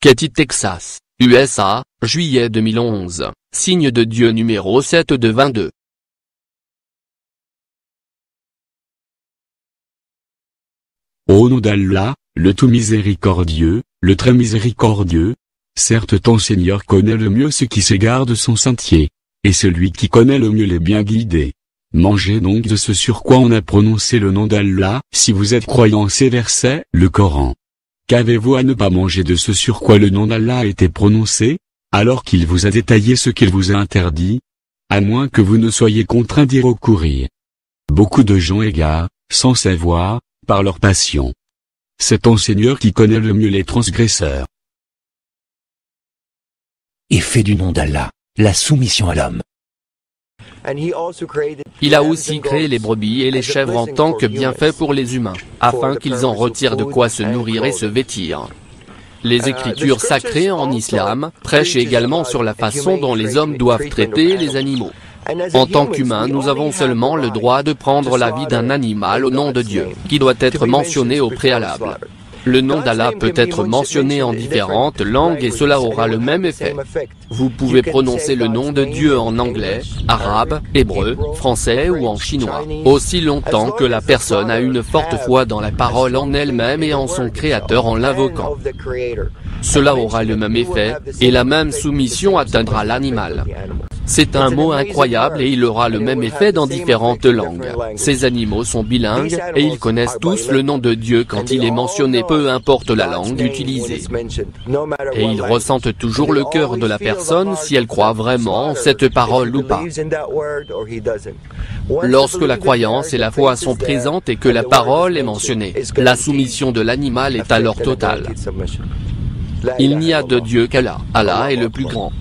Katy, Texas, USA, juillet 2011, signe de Dieu numéro 7 de 22. Au nom d'Allah, le tout miséricordieux, le très miséricordieux, certes ton Seigneur connaît le mieux ceux qui s'égarent de son sentier, et celui qui connaît le mieux les bien guidés. Mangez donc de ce sur quoi on a prononcé le nom d'Allah, si vous êtes croyants. Ces versets, le Coran. Qu'avez-vous à ne pas manger de ce sur quoi le nom d'Allah a été prononcé, alors qu'il vous a détaillé ce qu'il vous a interdit? À moins que vous ne soyez contraints d'y recourir. Beaucoup de gens égarent, sans savoir, par leur passion. C'est ton Seigneur qui connaît le mieux les transgresseurs. Et fait du nom d'Allah, la soumission à l'homme. Il a aussi créé les brebis et les chèvres en tant que bienfait pour les humains, afin qu'ils en retirent de quoi se nourrir et se vêtir. Les écritures sacrées en islam prêchent également sur la façon dont les hommes doivent traiter les animaux. En tant qu'humains, nous avons seulement le droit de prendre la vie d'un animal au nom de Dieu, qui doit être mentionné au préalable. Le nom d'Allah peut être mentionné en différentes langues et cela aura le même effet. Vous pouvez prononcer le nom de Dieu en anglais, arabe, hébreu, français ou en chinois, aussi longtemps que la personne a une forte foi dans la parole en elle-même et en son Créateur en l'invoquant. Cela aura le même effet, et la même soumission atteindra l'animal. C'est un mot incroyable et il aura le même effet dans différentes langues. Ces animaux sont bilingues, et ils connaissent tous le nom de Dieu quand il est mentionné, peu importe la langue utilisée. Et ils ressentent toujours le cœur de la personne si elle croit vraiment en cette parole ou pas. Lorsque la croyance et la foi sont présentes et que la parole est mentionnée, la soumission de l'animal est alors totale. Il n'y a de Dieu qu'Allah. Allah est le plus grand.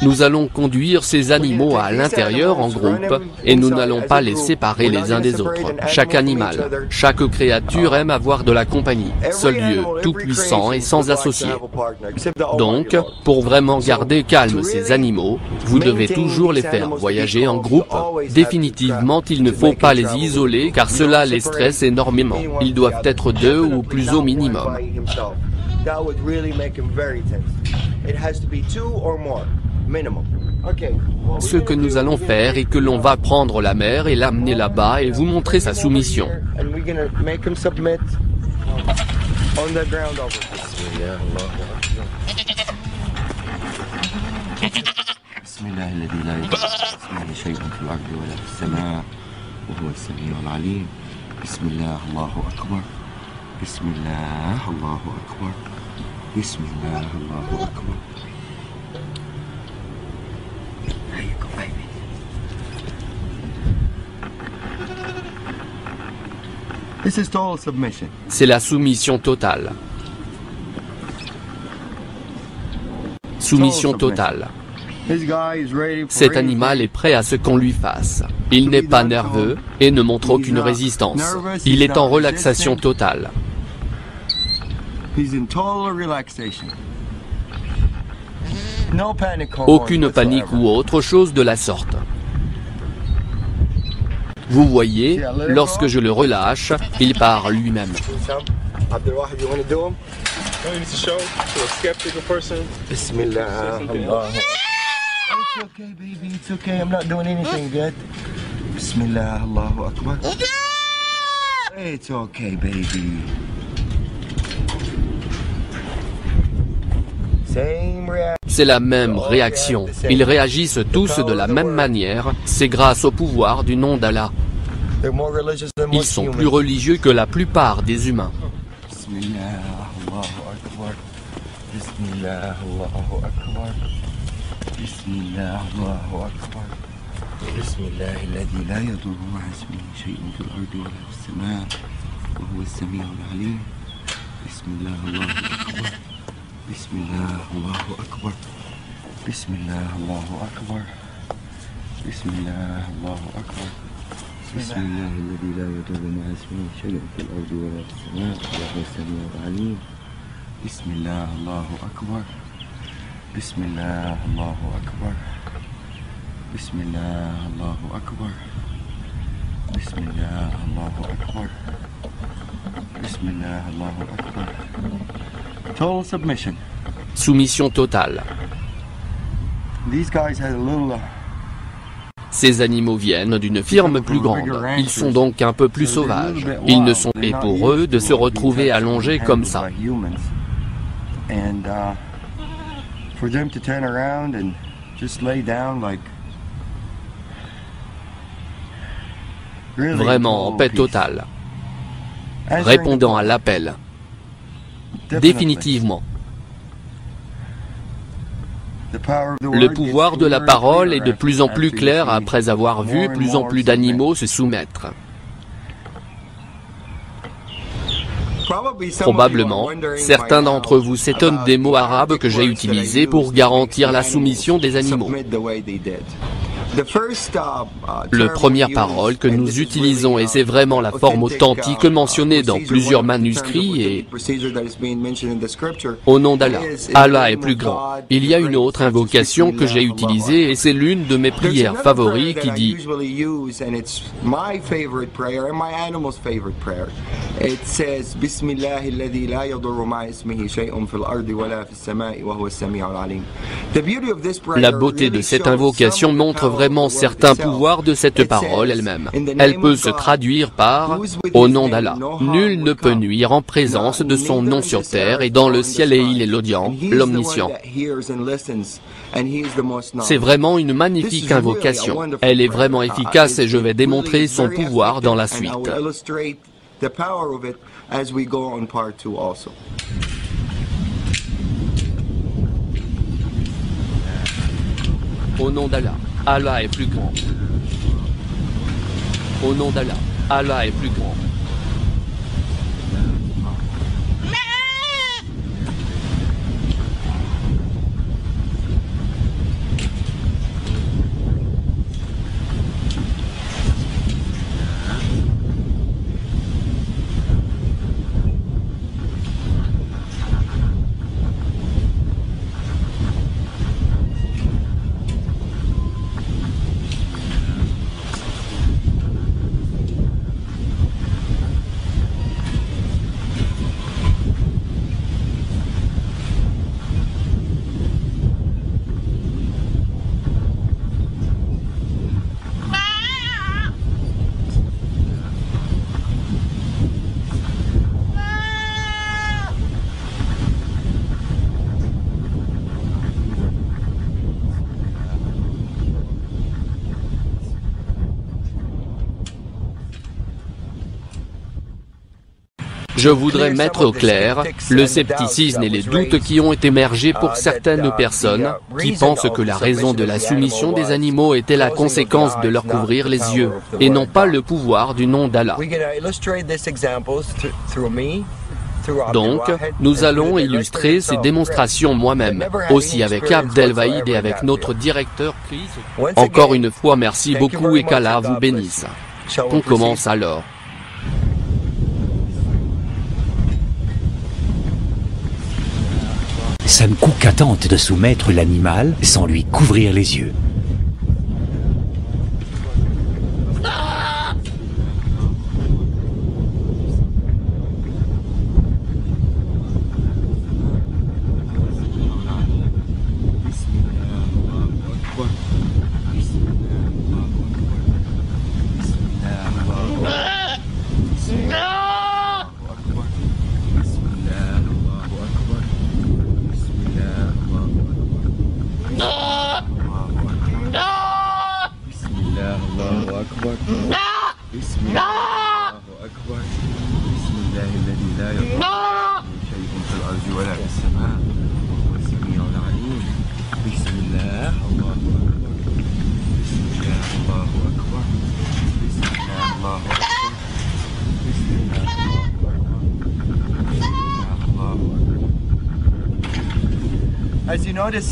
Nous allons conduire ces animaux à l'intérieur en groupe, et nous n'allons pas les séparer les uns des autres. Chaque animal, chaque créature aime avoir de la compagnie. Seul Dieu, tout-puissant et sans associé. Donc, pour vraiment garder calme ces animaux, vous devez toujours les faire voyager en groupe. Définitivement, il ne faut pas les isoler car cela les stresse énormément. Ils doivent être 2 ou plus au minimum. Ce que nous allons faire est que l'on va prendre la mère et l'amener là-bas et vous montrer sa soumission. C'est la soumission totale. Soumission totale. Cet animal est prêt à ce qu'on lui fasse. Il n'est pas nerveux et ne montre aucune résistance. Il est en relaxation totale. Aucune panique ou autre chose de la sorte. Vous voyez, lorsque je le relâche, il part lui-même. C'est la même réaction. Ils réagissent tous de la même manière. C'est grâce au pouvoir du nom d'Allah. Ils sont plus religieux que la plupart des humains. Bismillah, Allahu Akbar. Bismillah, Allahu Akbar. Bismillah, Allahu Akbar. Bismillah, alladhi la yadurru ma'a ismihi shay'un fil ardi wa la fis samaa, wa huwa as-sami'ul 'alim. Bismillah, Allahu Akbar. Bismillah, Allahu Akbar. Bismillah, Allahu Akbar. Bismillah, Allahu Akbar. Bismillah, Allahu Akbar. Total submission. Soumission totale. These guys had a little. Ces animaux viennent d'une firme plus grande. Ils sont donc un peu plus sauvages. Ils ne sont pas pour eux de se retrouver allongés comme ça. For them to turn around and just lay down like Vraiment en paix totale. Répondant à l'appel. Définitivement. Le pouvoir de la parole est de plus en plus clair après avoir vu plus en plus d'animaux se soumettre. Probablement, certains d'entre vous s'étonnent des mots arabes que j'ai utilisés pour garantir la soumission des animaux. La première parole que nous utilisons, et c'est vraiment la forme authentique mentionnée dans plusieurs manuscrits, est « Au nom d'Allah, Allah est plus grand ». Il y a une autre invocation que j'ai utilisée, et c'est l'une de mes prières favorites qui dit La beauté de cette invocation montre vraiment certains pouvoirs de cette parole elle-même. Elle peut se traduire par « Au nom d'Allah, nul ne peut nuire en présence de son nom sur terre et dans le ciel et il est l'audient, l'omniscient ». C'est vraiment une magnifique invocation. Elle est vraiment efficace et je vais démontrer son pouvoir dans la suite. Au nom d'Allah, Allah est plus grand. Au nom d'Allah, Allah est plus grand. Je voudrais mettre au clair le scepticisme et les doutes qui ont émergé pour certaines personnes, qui pensent que la raison de la soumission des animaux était la conséquence de leur couvrir les yeux, et non pas le pouvoir du nom d'Allah. Donc, nous allons illustrer ces démonstrations moi-même, aussi avec Abdel Vaïd et avec notre directeur Chris. Encore une fois merci beaucoup et qu'Allah vous bénisse. On commence alors. Sam Cooke tente de soumettre l'animal sans lui couvrir les yeux.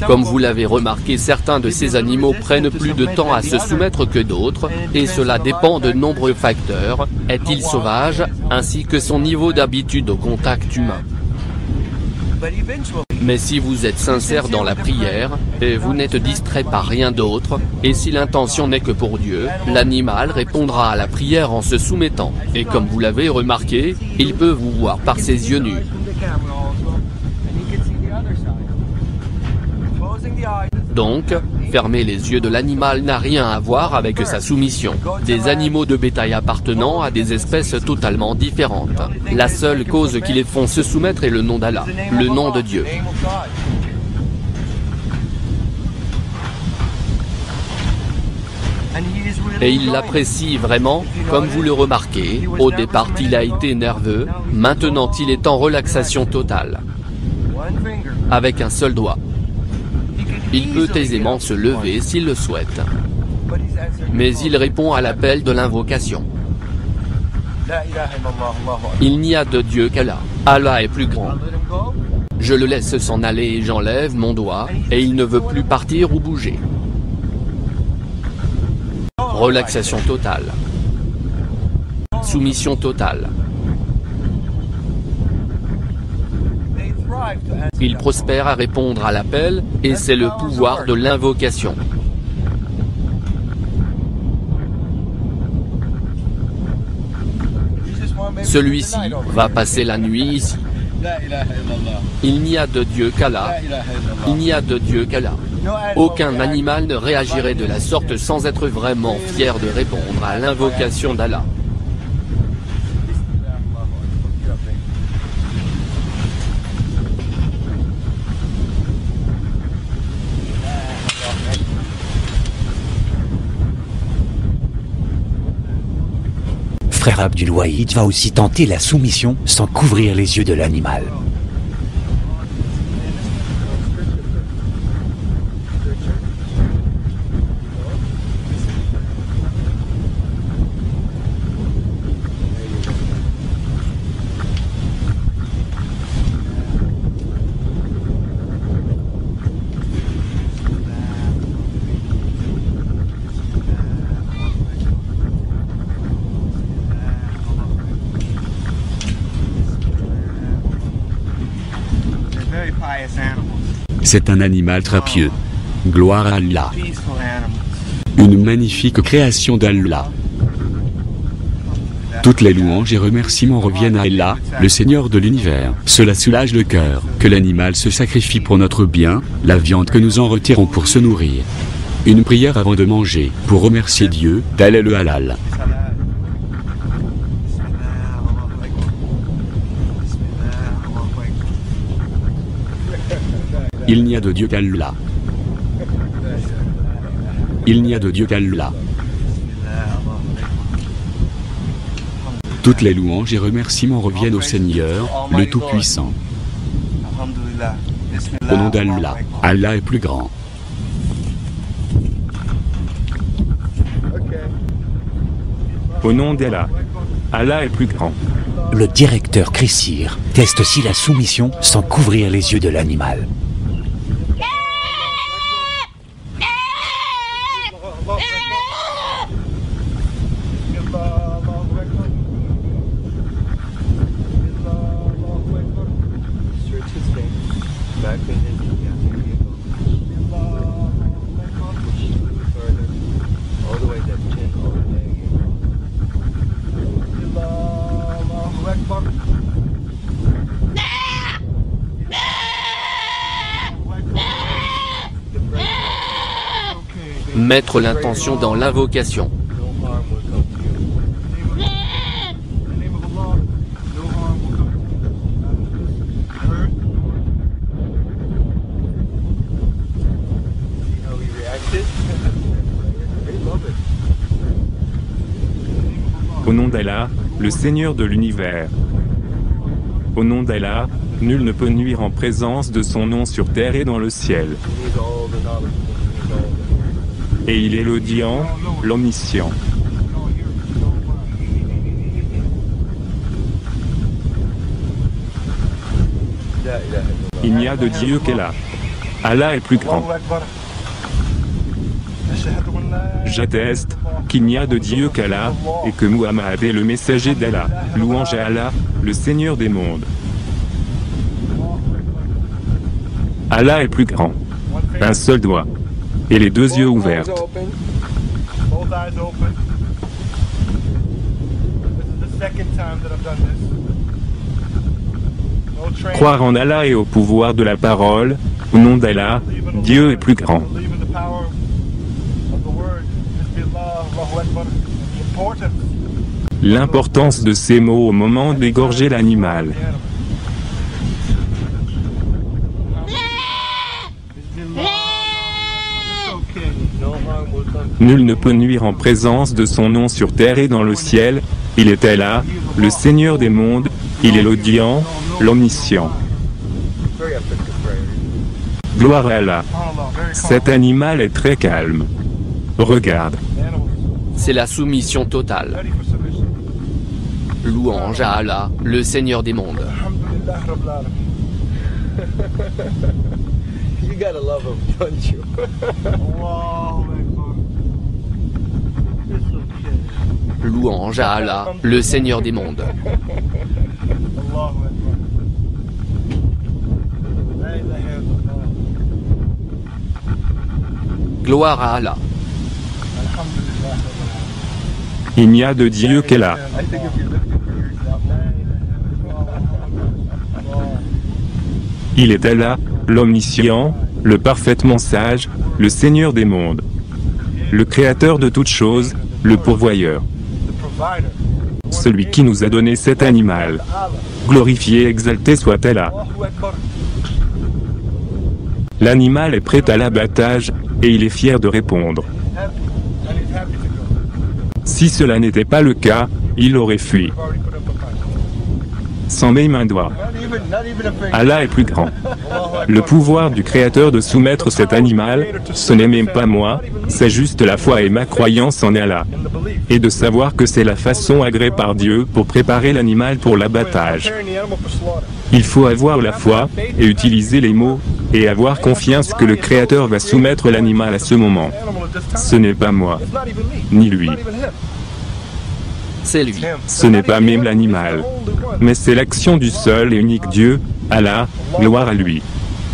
Comme vous l'avez remarqué, certains de ces animaux prennent plus de temps à se soumettre que d'autres, et cela dépend de nombreux facteurs, est-il sauvage, ainsi que son niveau d'habitude au contact humain. Mais si vous êtes sincère dans la prière, et vous n'êtes distrait par rien d'autre, et si l'intention n'est que pour Dieu, l'animal répondra à la prière en se soumettant, et comme vous l'avez remarqué, il peut vous voir par ses yeux nus. Donc, fermer les yeux de l'animal n'a rien à voir avec sa soumission. Des animaux de bétail appartenant à des espèces totalement différentes. La seule cause qui les font se soumettre est le nom d'Allah, le nom de Dieu. Et il l'apprécie vraiment, comme vous le remarquez, au départ il a été nerveux, maintenant il est en relaxation totale. Avec un seul doigt. Il peut aisément se lever s'il le souhaite. Mais il répond à l'appel de l'invocation. Il n'y a de Dieu qu'Allah. Allah est plus grand. Je le laisse s'en aller et j'enlève mon doigt, et il ne veut plus partir ou bouger. Relaxation totale. Soumission totale. Il prospère à répondre à l'appel, et c'est le pouvoir de l'invocation. Celui-ci va passer la nuit ici. Il n'y a de Dieu qu'Allah. Il n'y a de Dieu qu'Allah. Aucun animal ne réagirait de la sorte sans être vraiment fier de répondre à l'invocation d'Allah. Frère Abdul Wahid va aussi tenter la soumission sans couvrir les yeux de l'animal. C'est un animal très pieux. Gloire à Allah. Une magnifique création d'Allah. Toutes les louanges et remerciements reviennent à Allah, le Seigneur de l'univers. Cela soulage le cœur, que l'animal se sacrifie pour notre bien, la viande que nous en retirons pour se nourrir. Une prière avant de manger, pour remercier Dieu, tel est le halal. Il n'y a de Dieu qu'Allah. Il n'y a de Dieu qu'Allah. Toutes les louanges et remerciements reviennent au Seigneur, le Tout-Puissant. Au nom d'Allah, Allah est plus grand. Au nom d'Allah, Allah est plus grand. Le directeur Cressir teste aussi la soumission sans couvrir les yeux de l'animal. Mettre l'intention dans l'invocation. Au nom d'Allah, le Seigneur de l'univers. Au nom d'Allah, nul ne peut nuire en présence de son nom sur terre et dans le ciel. Et il est l'audient, l'omniscient. Il n'y a de Dieu qu'Allah. Allah est plus grand. J'atteste qu'il n'y a de Dieu qu'Allah, et que Muhammad est le messager d'Allah. Louange à Allah, le Seigneur des mondes. Allah est plus grand. Un seul doigt. Et les deux yeux ouverts. Croire en Allah et au pouvoir de la parole, au nom d'Allah, Dieu est plus grand. L'importance de ces mots au moment d'égorger l'animal. Nul ne peut nuire en présence de son nom sur terre et dans le ciel. Il est Allah, le Seigneur des mondes, il est l'audient, l'omniscient. Gloire à Allah. Cet animal est très calme. Regarde. C'est la soumission totale. Louange à Allah, le Seigneur des mondes. You gotta love him, don't you? Louange à Allah, le Seigneur des mondes. Gloire à Allah. Il n'y a de Dieu qu'Allah. Il est Allah, l'omniscient, le parfaitement sage, le Seigneur des mondes. Le créateur de toutes choses, le pourvoyeur. Celui qui nous a donné cet animal. Glorifié et exalté soit Allah. L'animal est prêt à l'abattage, et il est fier de répondre. Si cela n'était pas le cas, il aurait fui. Sans même un doigt. Allah est plus grand. Le pouvoir du Créateur de soumettre cet animal, ce n'est même pas moi, c'est juste la foi et ma croyance en Allah. Et de savoir que c'est la façon agréée par Dieu pour préparer l'animal pour l'abattage. Il faut avoir la foi, et utiliser les mots, et avoir confiance que le Créateur va soumettre l'animal à ce moment. Ce n'est pas moi, ni lui. C'est lui. Ce n'est pas même l'animal. Mais c'est l'action du seul et unique Dieu, Allah, gloire à lui.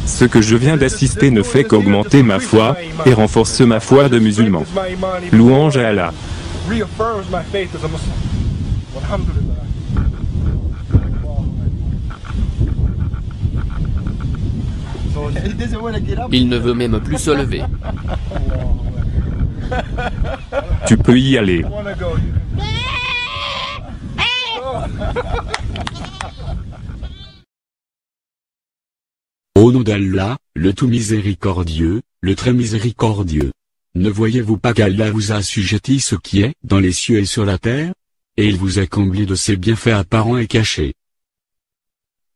Ce que je viens d'assister ne fait qu'augmenter ma foi, et renforce ma foi de musulman. Louange à Allah. Il ne veut même plus se lever. Tu peux y aller. Au nom d'Allah, le tout miséricordieux, le très miséricordieux. Ne voyez-vous pas qu'Allah vous a assujetti ce qui est dans les cieux et sur la terre? Et il vous a comblé de ses bienfaits apparents et cachés.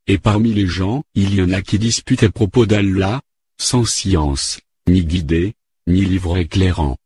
Et parmi les gens, il y en a qui disputent à propos d'Allah, sans science, ni guidée, ni livre éclairant.